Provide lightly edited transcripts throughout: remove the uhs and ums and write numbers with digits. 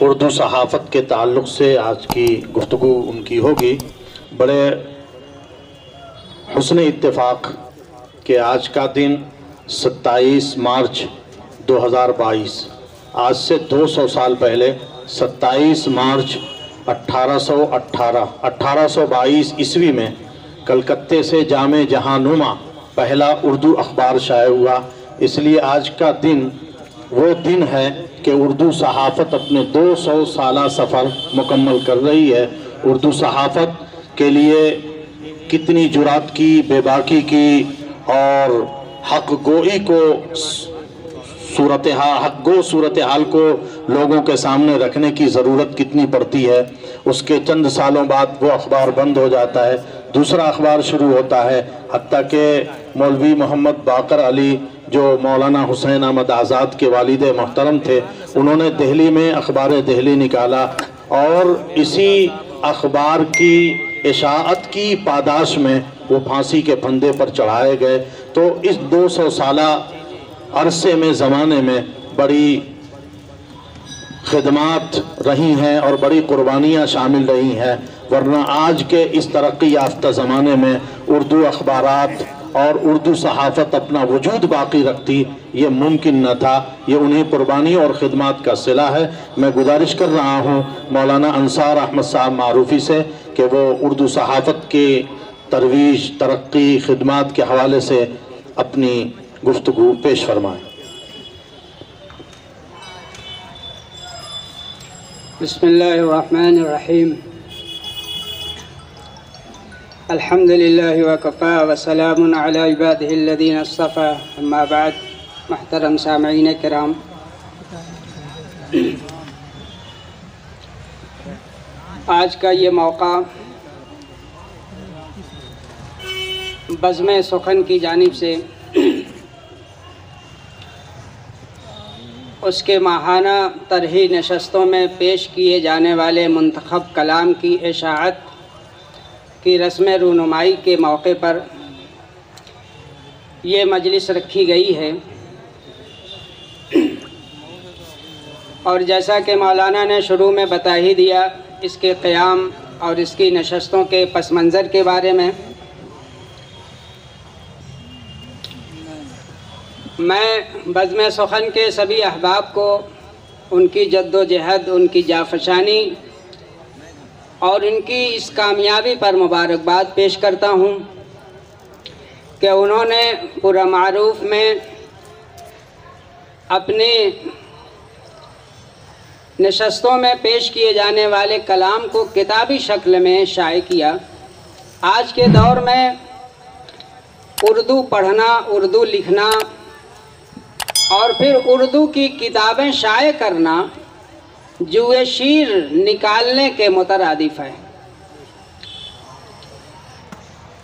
اردو صحافت کے تعلق سے آج کی گفتگو ان کی ہوگی۔ بڑے حسن اتفاق کہ آج کا دن 27 مارچ 2022، آج سے 200 سال پہلے 27 مارچ 1822 عیسوی میں کلکتے سے جامع جہاں نما پہلا اردو اخبار شائع ہوا۔ اس لیے آج کا دن وہ دن ہے کہ اردو صحافت اپنے 200 سالہ سفر مکمل کر رہی ہے۔ اردو صحافت کے لیے کتنی جرات کی، بے باکی کی اور حق گوئی کو حق گو صورتحال کو لوگوں کے سامنے رکھنے کی ضرورت کتنی پڑتی ہے۔ اس کے چند سالوں بعد وہ اخبار بند ہو جاتا ہے، دوسرا اخبار شروع ہوتا ہے، حتیٰ کہ مولوی محمد باقر علی جو مولانا حسین احمد آزاد کے والد محترم تھے، انہوں نے دہلی میں اخبار دہلی نکالا اور اسی اخبار کی اشاعت کی پاداش میں وہ پھانسی کے پھندے پر چڑھائے گئے۔ تو اس 200 سالہ عرصے میں، زمانے میں بڑی خدمات رہی ہیں اور بڑی قربانیاں شامل رہی ہیں، ورنہ آج کے اس ترقی یافتہ زمانے میں اردو اخبارات اور اردو صحافت اپنا وجود باقی رکھتی یہ ممکن نہ تھا۔ یہ انہیں قربانیوں اور خدمات کا صلہ ہے۔ میں گزارش کر رہا ہوں مولانا انصار احمد صاحب معروفی سے کہ وہ اردو صحافت کی ترویج، ترقی، خدمات کے حوالے سے اپنی گفتگو پیش فرمائیں۔ بسم اللہ الرحمن الرحیم۔ الحمد للہ وکفا وسلام علی عبادہ الذین اصطفیٰ، اما بعد۔ محترم سامعین کرام، آج کا یہ موقع بزم سخن کی جانب سے اس کے ماہانہ طرحی نشستوں میں پیش کیے جانے والے منتخب کلام کی اشاعت کی رسم رونمائی کے موقع پر یہ مجلس رکھی گئی ہے، اور جیسا کہ مولانا نے شروع میں بتا ہی دیا اس کے قیام اور اس کی نشستوں کے پس منظر کے بارے میں، میں بزم سخن کے سبھی احباب کو ان کی جد و جہد، ان کی جافشانی اور ان کی اس کامیابی پر مبارکباد پیش کرتا ہوں کہ انہوں نے پورا معروف میں اپنی نشستوں میں پیش کیے جانے والے کلام کو کتابی شکل میں شائع کیا۔ آج کے دور میں اردو پڑھنا، اردو لکھنا اور پھر اردو کی کتابیں شائع کرنا جوئے شیر نکالنے کے مترادف ہے۔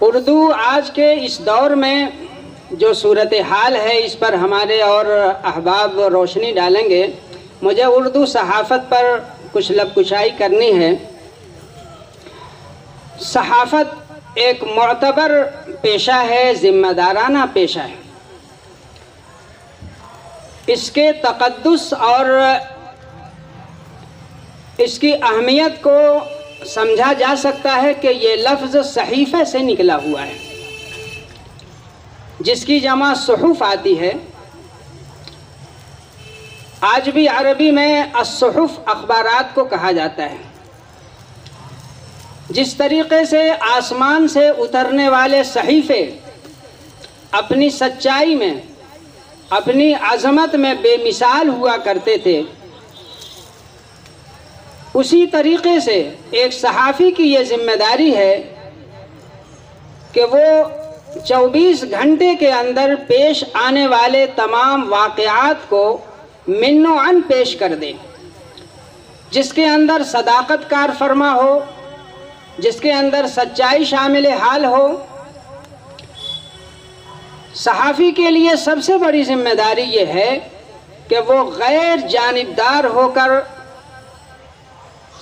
اردو آج کے اس دور میں جو صورتحال ہے اس پر ہمارے اور احباب روشنی ڈالیں گے۔ مجھے اردو صحافت پر کچھ لب کشائی کرنی ہے۔ صحافت ایک معتبر پیشہ ہے، ذمہ دارانہ پیشہ ہے۔ اس کے تقدس اور اس کی اہمیت کو سمجھا جا سکتا ہے کہ یہ لفظ صحیفے سے نکلا ہوا ہے، جس کی جمع صحف آتی ہے۔ آج بھی عربی میں الصحف اخبارات کو کہا جاتا ہے۔ جس طریقے سے آسمان سے اترنے والے صحیفے اپنی سچائی میں، اپنی عظمت میں بے مثال ہوا کرتے تھے، اسی طریقے سے ایک صحافی کی یہ ذمہ داری ہے کہ وہ 24 گھنٹے کے اندر پیش آنے والے تمام واقعات کو من و عن پیش کر دے، جس کے اندر صداقت کار فرما ہو، جس کے اندر سچائی شامل حال ہو۔ صحافی کے لیے سب سے بڑی ذمہ داری یہ ہے کہ وہ غیر جانبدار ہو کر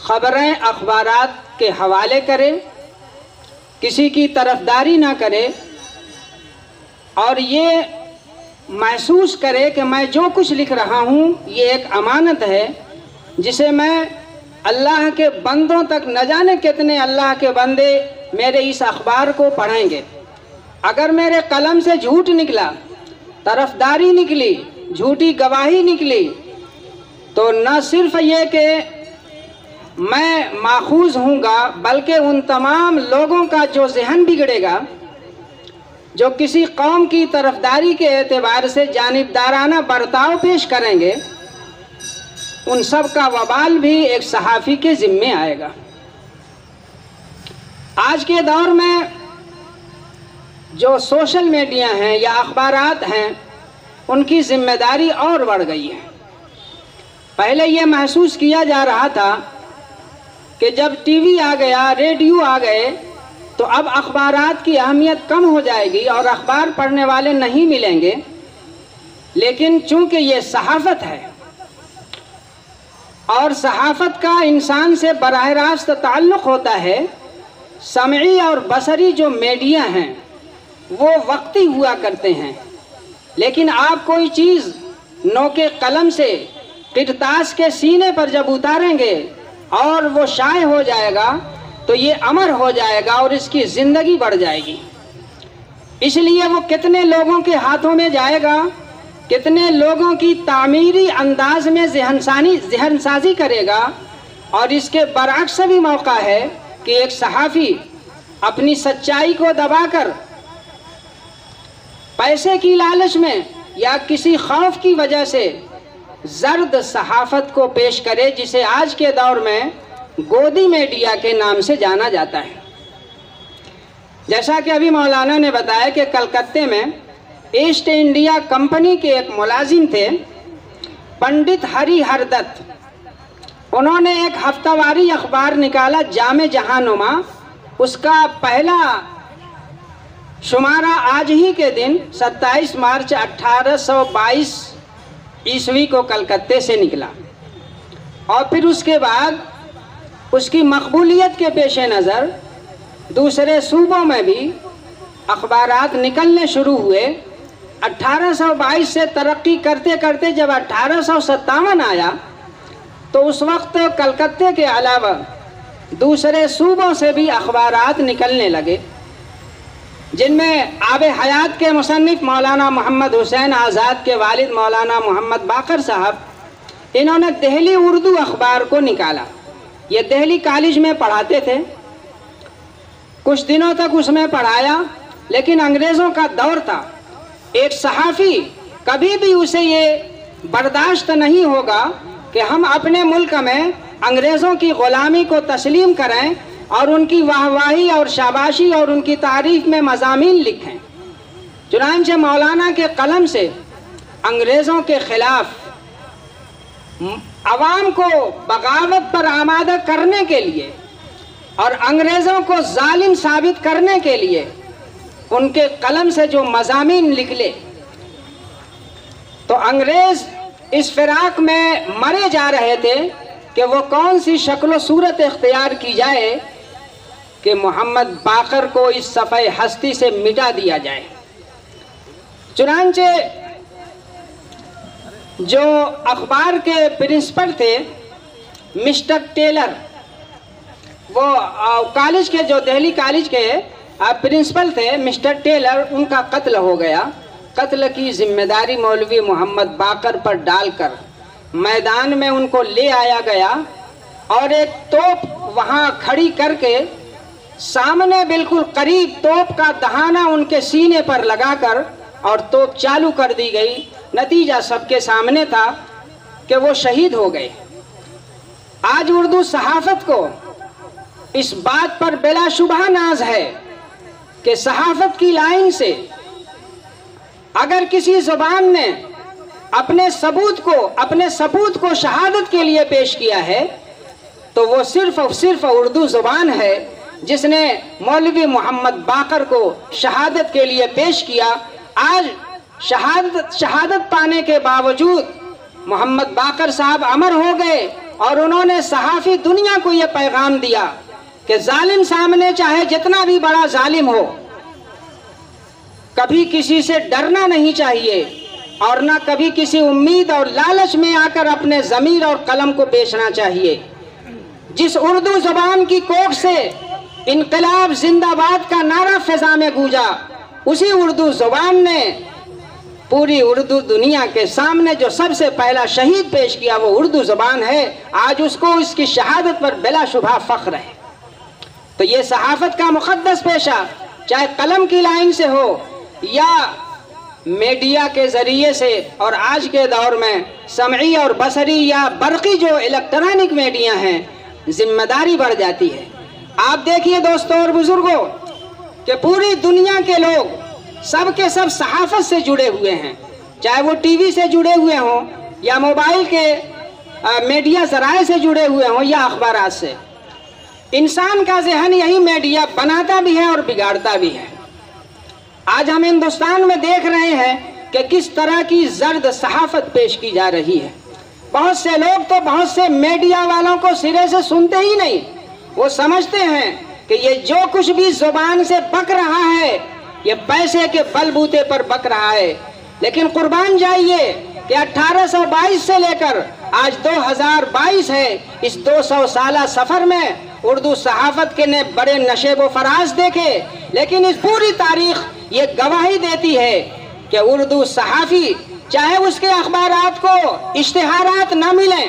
خبریں، اخبارات کے حوالے کرے، کسی کی طرفداری نہ کرے، اور یہ محسوس کرے کہ میں جو کچھ لکھ رہا ہوں یہ ایک امانت ہے جسے میں اللہ کے بندوں تک نہ جانے کتنے اللہ کے بندے میرے اس اخبار کو پڑھیں گے۔ اگر میرے قلم سے جھوٹ نکلا، طرفداری نکلی، جھوٹی گواہی نکلی، تو نہ صرف یہ کہ میں ماخوذ ہوں گا، بلکہ ان تمام لوگوں کا جو ذہن بگڑے گا، جو کسی قوم کی طرفداری کے اعتبار سے جانبدارانہ برتاؤ پیش کریں گے، ان سب کا وبال بھی ایک صحافی کے ذمے آئے گا۔ آج کے دور میں جو سوشل میڈیا ہیں یا اخبارات ہیں، ان کی ذمہ داری اور بڑھ گئی ہے۔ پہلے یہ محسوس کیا جا رہا تھا کہ جب ٹی وی آ گیا، ریڈیو آ گئے، تو اب اخبارات کی اہمیت کم ہو جائے گی اور اخبار پڑھنے والے نہیں ملیں گے۔ لیکن چونکہ یہ صحافت ہے اور صحافت کا انسان سے براہ راست تعلق ہوتا ہے، سمعی اور بصری جو میڈیا ہیں وہ وقتی ہوا کرتے ہیں، لیکن آپ کوئی چیز نوکے قلم سے قرطاس کے سینے پر جب اتاریں گے اور وہ شائع ہو جائے گا تو یہ امر ہو جائے گا اور اس کی زندگی بڑھ جائے گی۔ اس لیے وہ کتنے لوگوں کے ہاتھوں میں جائے گا، کتنے لوگوں کی تعمیری انداز میں ذہن سازی کرے گا، اور اس کے برعکس بھی موقع ہے کہ ایک صحافی اپنی سچائی کو دبا کر پیسے کی لالچ میں یا کسی خوف کی وجہ سے زرد صحافت کو پیش کرے، جسے آج کے دور میں گودی میڈیا کے نام سے جانا جاتا ہے۔ جیسا کہ ابھی مولانا نے بتایا کہ کلکتے میں ایسٹ انڈیا کمپنی کے ایک ملازم تھے، پنڈت ہری ہر دت۔ انہوں نے ایک ہفتہ واری اخبار نکالا، جامع جہانما۔ اس کا پہلا شمارہ آج ہی کے دن 27 مارچ 1822 عیسوی کو کلکتے سے نکلا، اور پھر اس کے بعد اس کی مقبولیت کے پیش نظر دوسرے صوبوں میں بھی اخبارات نکلنے شروع ہوئے۔ 1822 سے ترقی کرتے کرتے جب 1857 آیا تو اس وقت کلکتے کے علاوہ دوسرے صوبوں سے بھی اخبارات نکلنے لگے، جن میں آب حیات کے مصنف مولانا محمد حسین آزاد کے والد مولانا محمد باقر صاحب، انہوں نے دہلی اردو اخبار کو نکالا۔ یہ دہلی کالج میں پڑھاتے تھے، کچھ دنوں تک اس میں پڑھایا، لیکن انگریزوں کا دور تھا، ایک صحافی کبھی بھی اسے یہ برداشت نہیں ہوگا کہ ہم اپنے ملک میں انگریزوں کی غلامی کو تسلیم کریں اور ان کی واہواہی اور شاباشی اور ان کی تعریف میں مضامین لکھیں۔ چنانچہ مولانا کے قلم سے انگریزوں کے خلاف عوام کو بغاوت پر آمادہ کرنے کے لیے اور انگریزوں کو ظالم ثابت کرنے کے لیے ان کے قلم سے جو مضامین نکلے، تو انگریز اس فراق میں مرے جا رہے تھے کہ وہ کون سی شکل و صورت اختیار کی جائے کہ محمد باقر کو اس صفحہ ہستی سے مٹا دیا جائے۔ چنانچہ جو اخبار کے پرنسپل تھے مسٹر ٹیلر، وہ کالج کے جو دہلی کالج کے پرنسپل تھے مسٹر ٹیلر، ان کا قتل ہو گیا۔ قتل کی ذمہ داری مولوی محمد باقر پر ڈال کر میدان میں ان کو لے آیا گیا اور ایک توپ وہاں کھڑی کر کے سامنے بالکل قریب توپ کا دہانہ ان کے سینے پر لگا کر اور توپ چالو کر دی گئی۔ نتیجہ سب کے سامنے تھا کہ وہ شہید ہو گئے۔ آج اردو صحافت کو اس بات پر بلا شبہ ناز ہے کہ صحافت کی لائن سے اگر کسی زبان نے اپنے ثبوت کو شہادت کے لیے پیش کیا ہے تو وہ صرف اور صرف اردو زبان ہے، جس نے مولوی محمد باقر کو شہادت کے لیے پیش کیا۔ آج شہادت پانے کے باوجود محمد باقر صاحب امر ہو گئے اور انہوں نے صحافی دنیا کو یہ پیغام دیا کہ ظالم سامنے چاہے جتنا بھی بڑا ظالم ہو، کبھی کسی سے ڈرنا نہیں چاہیے، اور نہ کبھی کسی امید اور لالچ میں آ کر اپنے ضمیر اور قلم کو بیچنا چاہیے۔ جس اردو زبان کی کوکھ سے انقلاب زندہ باد کا نعرہ فضا میں گونجا، اسی اردو زبان نے پوری اردو دنیا کے سامنے جو سب سے پہلا شہید پیش کیا وہ اردو زبان ہے۔ آج اس کو اس کی شہادت پر بلا شبہ فخر ہے۔ تو یہ صحافت کا مقدس پیشہ چاہے قلم کی لائن سے ہو یا میڈیا کے ذریعے سے، اور آج کے دور میں سمعی اور بصری یا برقی جو الیکٹرانک میڈیا ہیں، ذمہ داری بڑھ جاتی ہے۔ آپ دیکھیے دوستوں اور بزرگوں کہ پوری دنیا کے لوگ سب کے سب صحافت سے جڑے ہوئے ہیں، چاہے وہ ٹی وی سے جڑے ہوئے ہوں یا موبائل کے میڈیا ذرائع سے جڑے ہوئے ہوں یا اخبارات سے۔ انسان کا ذہن یہی میڈیا بناتا بھی ہے اور بگاڑتا بھی ہے۔ آج ہم ہندوستان میں دیکھ رہے ہیں کہ کس طرح کی زرد صحافت پیش کی جا رہی ہے۔ بہت سے لوگ تو بہت سے میڈیا والوں کو سرے سے سنتے ہی نہیں، وہ سمجھتے ہیں کہ یہ جو کچھ بھی زبان سے بک رہا ہے یہ پیسے کے بل بوتے پر بک رہا ہے۔ لیکن قربان جائیے کہ 1822 سے لے کر آج 2022 ہے، اس 200 سالہ سفر میں اردو صحافت کے نے بڑے نشیب و فراز دیکھے، لیکن اس پوری تاریخ یہ گواہی دیتی ہے کہ اردو صحافی چاہے اس کے اخبارات کو اشتہارات نہ ملیں،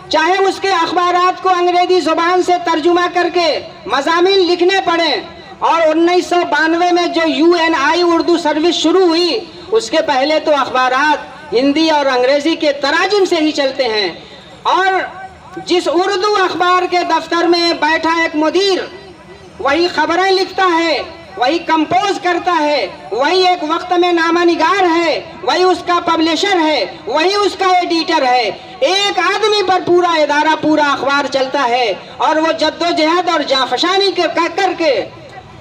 چاہے اس کے اخبارات کو انگریزی زبان سے ترجمہ کر کے مضامین لکھنے پڑیں، اور 1992 میں جو UNI اردو سروس شروع ہوئی اس کے پہلے تو اخبارات ہندی اور انگریزی کے تراجم سے ہی چلتے ہیں، اور جس اردو اخبار کے دفتر میں بیٹھا ایک مدیر وہی خبریں لکھتا ہے، وہی کمپوز کرتا ہے، وہی ایک وقت میں نامہ نگار ہے، وہی اس کا پبلشر ہے، وہی اس کا ایڈیٹر ہے۔ ایک آدمی پر پورا ادارہ، پورا اخبار چلتا ہے، اور وہ جدوجہد اور جانفشانی کر کے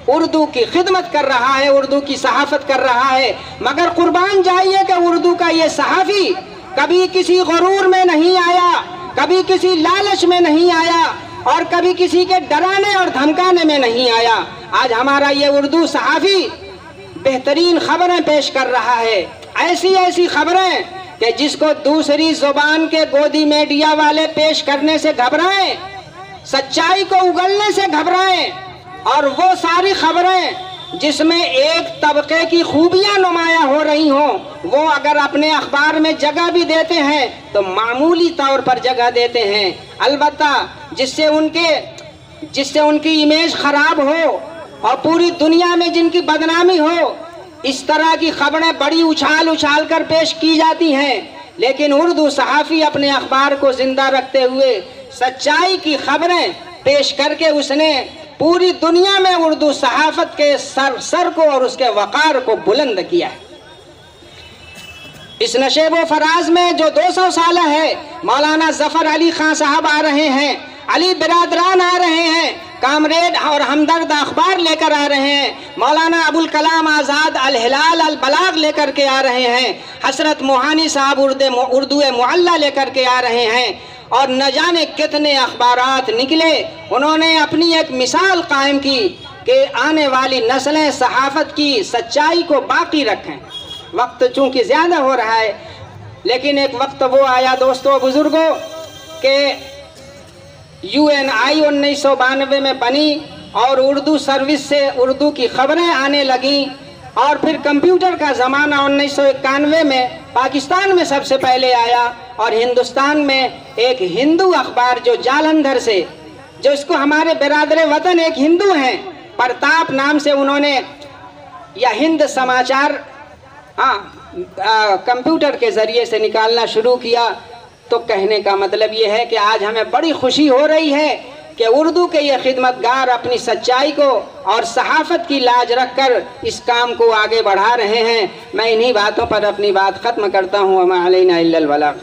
اردو کی خدمت کر رہا ہے، اردو کی صحافت کر رہا ہے۔ مگر قربان جائیے کہ اردو کا یہ صحافی کبھی کسی غرور میں نہیں آیا، کبھی کسی لالچ میں نہیں آیا، اور کبھی کسی کے ڈرانے اور دھمکانے میں نہیں آیا۔ آج ہمارا یہ اردو صحافی بہترین خبریں پیش کر رہا ہے، ایسی ایسی خبریں کہ جس کو دوسری زبان کے گودی میڈیا والے پیش کرنے سے گھبرائیں، سچائی کو اگلنے سے گھبرائیں، اور وہ ساری خبریں جس میں ایک طبقے کی خوبیاں نمایاں ہو رہی ہوں وہ اگر اپنے اخبار میں جگہ بھی دیتے ہیں تو معمولی طور پر جگہ دیتے ہیں، البتہ جس سے ان کی امیج خراب ہو اور پوری دنیا میں جن کی بدنامی ہو، اس طرح کی خبریں بڑی اچھال کر پیش کی جاتی ہیں۔ لیکن اردو صحافی اپنے اخبار کو زندہ رکھتے ہوئے سچائی کی خبریں پیش کر کے اس نے پوری دنیا میں اردو صحافت کے سر کو اور اس کے وقار کو بلند کیا ہے۔ اس نشیب و فراز میں جو 200 سالہ ہے، مولانا ظفر علی خان صاحب آ رہے ہیں، علی برادران آ رہے ہیں، کامریڈ اور ہمدرد اخبار لے کر آ رہے ہیں، مولانا ابوالکلام آزاد الہلال البلاغ لے کر کے آ رہے ہیں، حسرت موہانی صاحب اردو معلی لے کر کے آ رہے ہیں، اور نہ جانے کتنے اخبارات نکلے۔ انہوں نے اپنی ایک مثال قائم کی کہ آنے والی نسلیں صحافت کی سچائی کو باقی رکھیں۔ وقت چونکہ زیادہ ہو رہا ہے، لیکن ایک وقت وہ آیا دوستو بزرگوں کہ UNI 1992 میں بنی اور اردو سروس سے اردو کی خبریں آنے لگیں، اور پھر کمپیوٹر کا زمانہ 1991 میں پاکستان میں سب سے پہلے آیا، اور ہندوستان میں ایک ہندو اخبار جو جالندھر سے، جو اس کو ہمارے برادر وطن ایک ہندو ہیں، پرتاپ نام سے انہوں نے یا ہند سماچار کمپیوٹر کے ذریعے سے نکالنا شروع کیا۔ تو کہنے کا مطلب یہ ہے کہ آج ہمیں بڑی خوشی ہو رہی ہے کہ اردو کے یہ خدمتگار اپنی سچائی کو اور صحافت کی لاج رکھ کر اس کام کو آگے بڑھا رہے ہیں۔ میں انہی باتوں پر اپنی بات ختم کرتا ہوں۔ وما علینا الا البلاغ۔